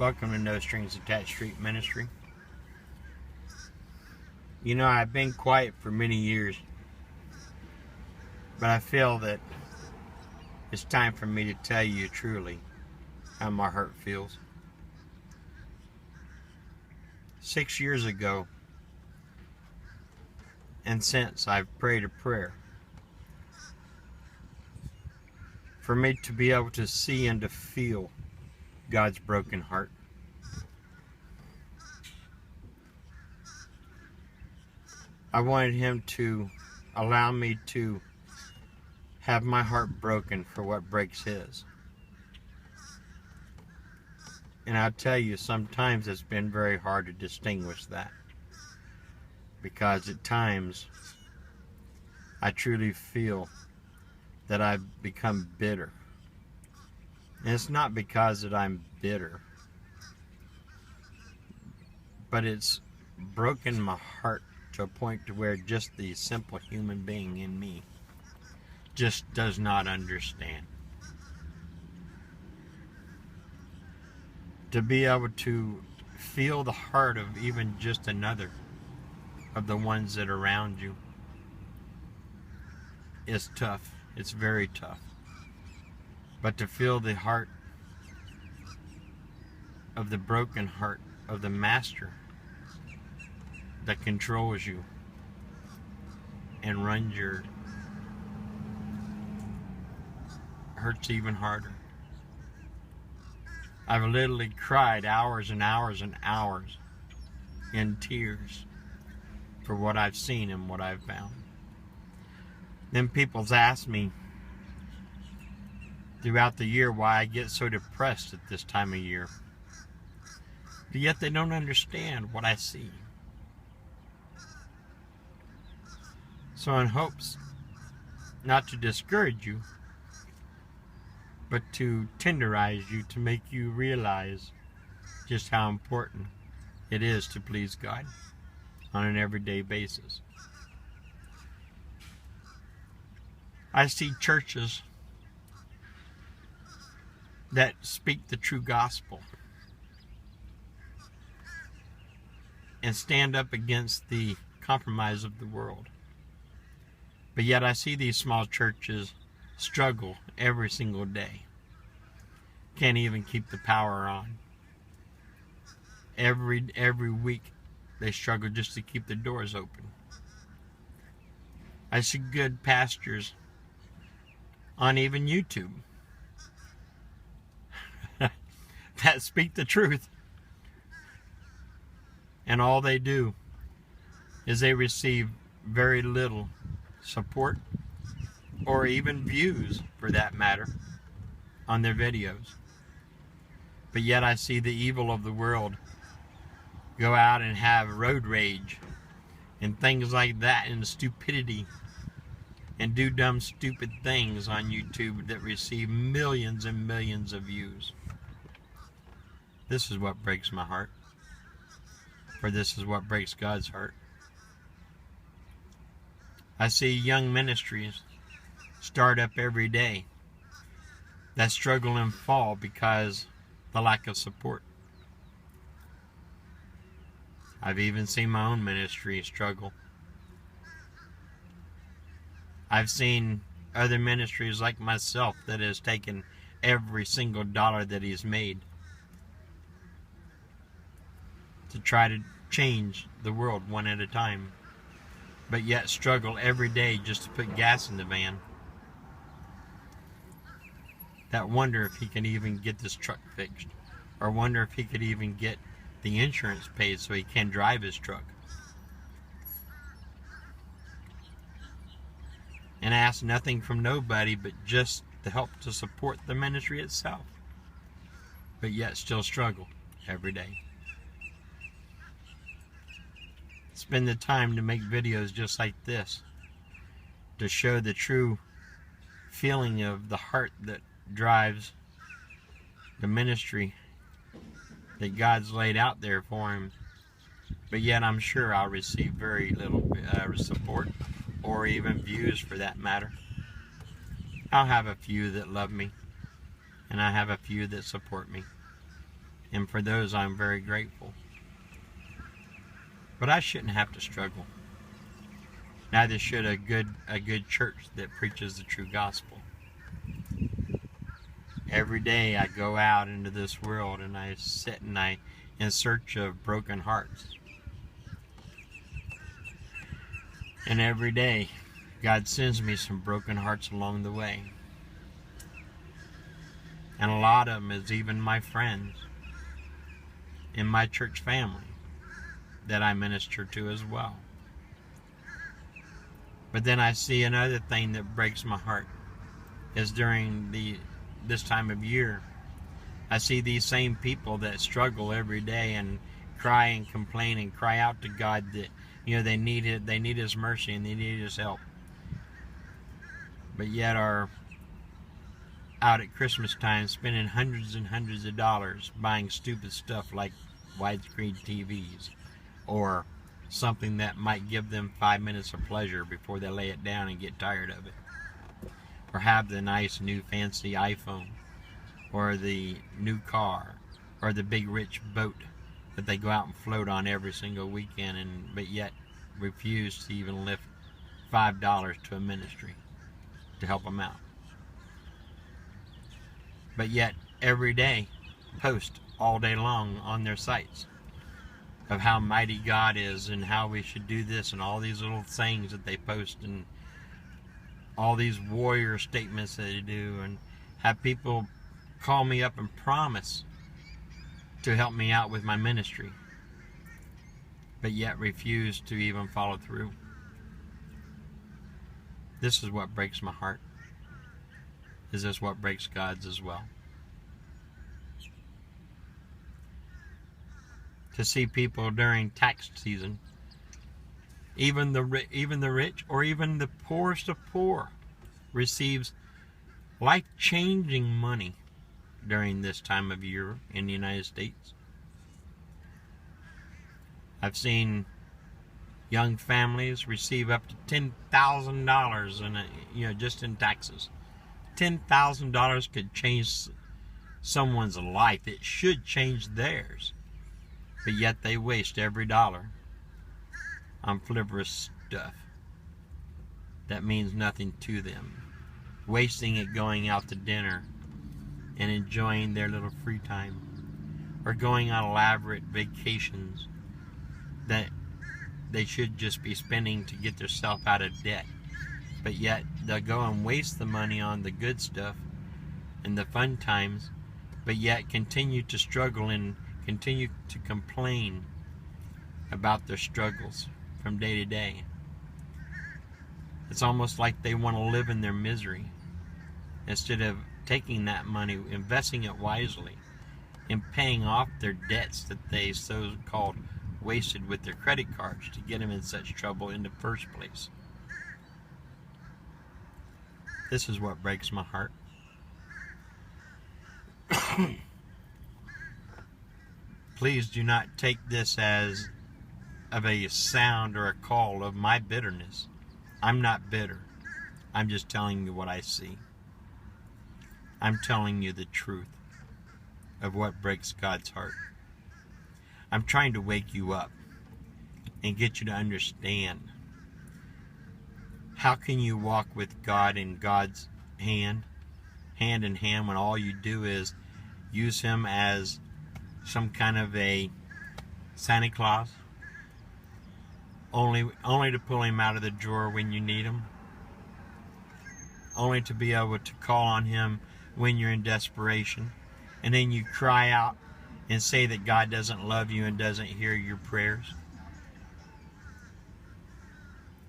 Welcome to No Strings Attached Street Ministry. You know, I've been quiet for many years, but I feel that it's time for me to tell you truly how my heart feels. 6 years ago, and since, I've prayed a prayer for me to be able to see and to feel God's broken heart. I wanted Him to allow me to have my heart broken for what breaks His. And I'll tell you, sometimes it's been very hard to distinguish that, because at times I truly feel that I've become bitter. And it's not because that I'm bitter, but it's broken my heart to a point to where just the simple human being in me just does not understand. To be able to feel the heart of even just another of the ones that are around you is tough. It's very tough. But to feel the heart of the broken heart of the Master that controls you and runs your hurts even harder. I've literally cried hours and hours and hours in tears for what I've seen and what I've found. Then people's asked me throughout the year why I get so depressed at this time of year. But yet they don't understand what I see. So in hopes not to discourage you, but to tenderize you, to make you realize just how important it is to please God on an everyday basis. I see churches that speak the true gospel and stand up against the compromise of the world. But yet I see these small churches struggle every single day. Can't even keep the power on. Every week they struggle just to keep the doors open. I see good pastors on even YouTube that speak the truth, and all they do is they receive very little support or even views, for that matter, on their videos. But yet I see the evil of the world go out and have road rage and things like that, and stupidity, and do dumb stupid things on YouTube that receive millions and millions of views. This is what breaks my heart, for this is what breaks God's heart. I see young ministries start up every day that struggle and fall because the lack of support. I've even seen my own ministry struggle. I've seen other ministries like myself that has taken every single dollar that he's made to try to change the world one at a time, but yet struggle every day just to put gas in the van. That wonder if he can even get this truck fixed, or wonder if he could even get the insurance paid so he can drive his truck. And ask nothing from nobody but just the help to support the ministry itself, but yet still struggle every day. Spend the time to make videos just like this to show the true feeling of the heart that drives the ministry that God's laid out there for him. But yet I'm sure I'll receive very little support, or even views, for that matter. I'll have a few that love me, and I have a few that support me. And for those, I'm very grateful. But I shouldn't have to struggle. Neither should a good church that preaches the true gospel. Every day I go out into this world and I sit and I in search of broken hearts. And every day God sends me some broken hearts along the way. And a lot of them is even my friends in my church family that I minister to as well. But then I see another thing that breaks my heart is during this time of year, I see these same people that struggle every day and cry and complain and cry out to God that they need His mercy and they need His help. But yet are out at Christmas time spending hundreds and hundreds of dollars buying stupid stuff like widescreen TVs or something that might give them 5 minutes of pleasure before they lay it down and get tired of it. Or have the nice new fancy iPhone or the new car or the big rich boat that they go out and float on every single weekend, but yet refuse to even lift $5 to a ministry to help them out. But yet every day post all day long on their sites of how mighty God is and how we should do this and all these little things that they post and all these warrior statements that they do, and have people call me up and promise to help me out with my ministry, but yet refuse to even follow through. This is what breaks my heart. Is this what breaks God's as well? To see people during tax season, even the rich or even the poorest of poor receives life-changing money during this time of year in the United States. I've seen young families receive up to $10,000 just in taxes. $10,000 could change someone's life. It should change theirs. But yet they waste every dollar on frivolous stuff that means nothing to them. Wasting it going out to dinner and enjoying their little free time, or going on elaborate vacations that they should just be spending to get themselves out of debt. But yet they'll go and waste the money on the good stuff and the fun times, but yet continue to struggle and continue to complain about their struggles from day to day. It's almost like they want to live in their misery instead of taking that money, investing it wisely, and paying off their debts that they so-called wasted with their credit cards to get them in such trouble in the first place. This is what breaks my heart. Please do not take this as of a sound or a call of my bitterness. I'm not bitter. I'm just telling you what I see. I'm telling you the truth of what breaks God's heart. I'm trying to wake you up and get you to understand. How can you walk with God in God's hand in hand, when all you do is use Him as some kind of a Santa Claus, only to pull Him out of the drawer when you need Him, only to be able to call on Him when you're in desperation, and then you cry out and say that God doesn't love you and doesn't hear your prayers?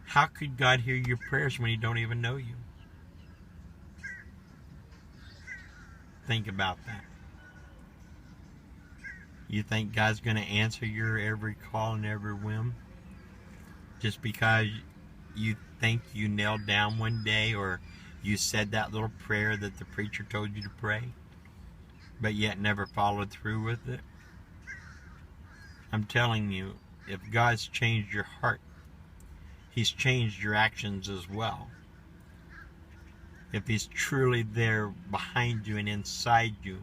How could God hear your prayers when He don't even know you? Think about that. You think God's going to answer your every call and every whim just because you think you knelt down one day or you said that little prayer that the preacher told you to pray, but yet never followed through with it? I'm telling you, if God's changed your heart, He's changed your actions as well. If He's truly there behind you and inside you,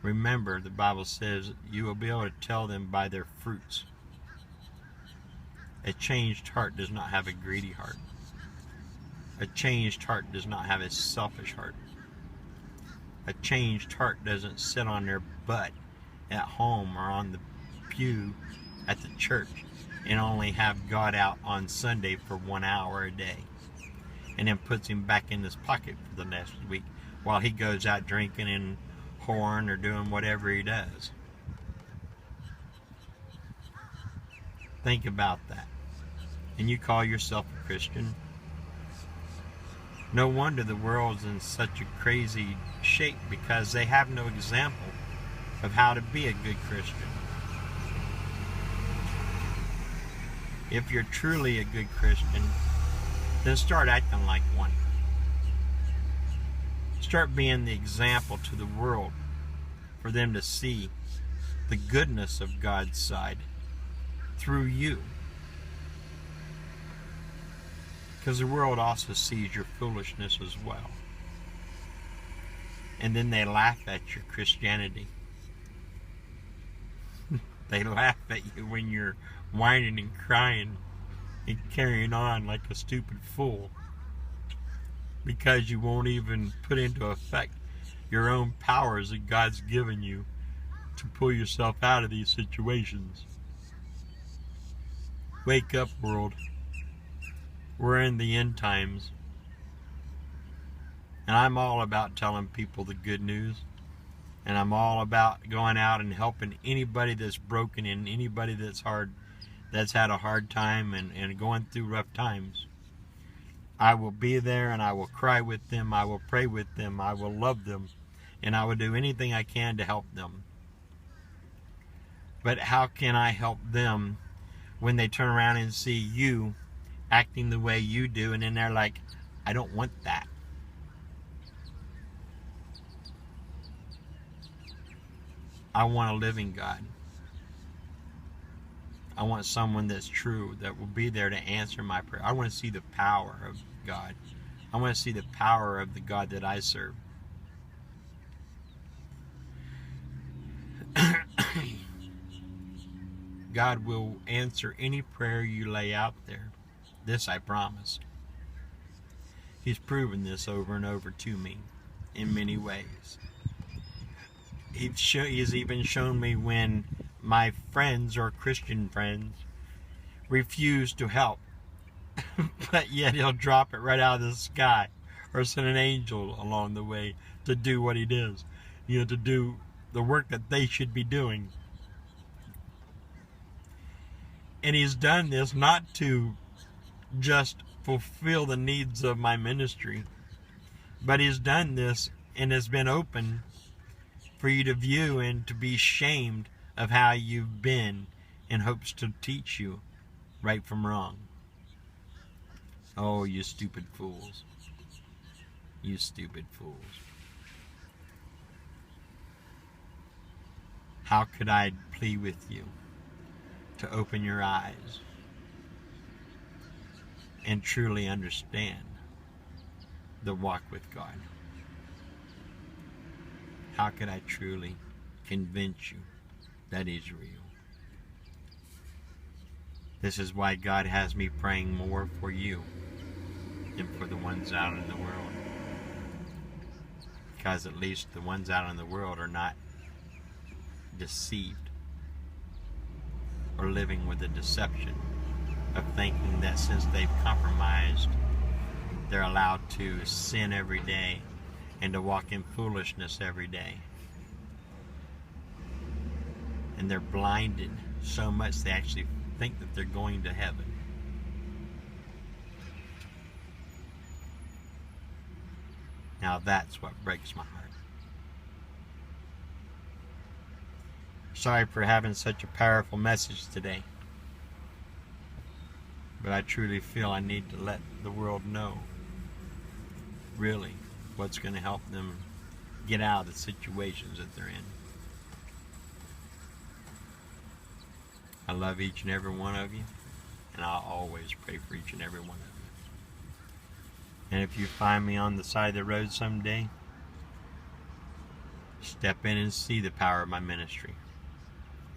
Remember, the Bible says you will be able to tell them by their fruits. A changed heart does not have a greedy heart. A changed heart does not have a selfish heart. A changed heart doesn't sit on their butt at home or on the pew at the church and only have God out on Sunday for 1 hour a day, and then puts him back in his pocket for the next week while he goes out drinking and whoring or doing whatever he does. Think about that. And you call yourself a Christian? No wonder the world's in such a crazy shape, because they have no example of how to be a good Christian. If you're truly a good Christian, then start acting like one. Start being the example to the world for them to see the goodness of God's side through you. Because the world also sees your foolishness as well. And then they laugh at your Christianity. They laugh at you when you're whining and crying and carrying on like a stupid fool, because you won't even put into effect your own powers that God's given you to pull yourself out of these situations. Wake up, world. We're in the end times. And I'm all about telling people the good news. And I'm all about going out and helping anybody that's broken and anybody that's had a hard time and going through rough times. I will be there, and I will cry with them. I will pray with them. I will love them. And I will do anything I can to help them. But how can I help them when they turn around and see you acting the way you do, and then they're like, I don't want that? I want a living God. I want someone that's true, that will be there to answer my prayer. I want to see the power of God. I want to see the power of the God that I serve. God will answer any prayer you lay out there. This I promise. He's proven this over and over to me in many ways. He's even shown me when my friends or Christian friends refuse to help, but yet he'll drop it right out of the sky or send an angel along the way to do what he does, to do the work that they should be doing. And he's done this not to just fulfill the needs of my ministry, but he's done this and has been open for you to view and to be shamed of how you've been, in hopes to teach you right from wrong. Oh, you stupid fools. You stupid fools. How could I plead with you to open your eyes and truly understand the walk with God? How could I truly convince you that He's real? This is why God has me praying more for you than for the ones out in the world. Because at least the ones out in the world are not deceived or living with the deception of thinking that since they've compromised, they're allowed to sin every day and to walk in foolishness every day. And they're blinded so much they actually think that they're going to heaven. Now that's what breaks my heart. Sorry for having such a powerful message today, but I truly feel I need to let the world know really what's going to help them get out of the situations that they're in. I love each and every one of you, and I'll always pray for each and every one of you. And if you find me on the side of the road someday, Step in and see the power of my ministry.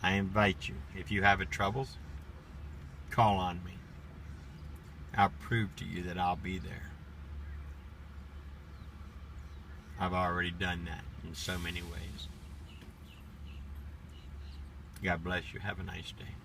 I invite you, if you have troubles, call on me. I'll prove to you that I'll be there. I've already done that in so many ways. God bless you. Have a nice day.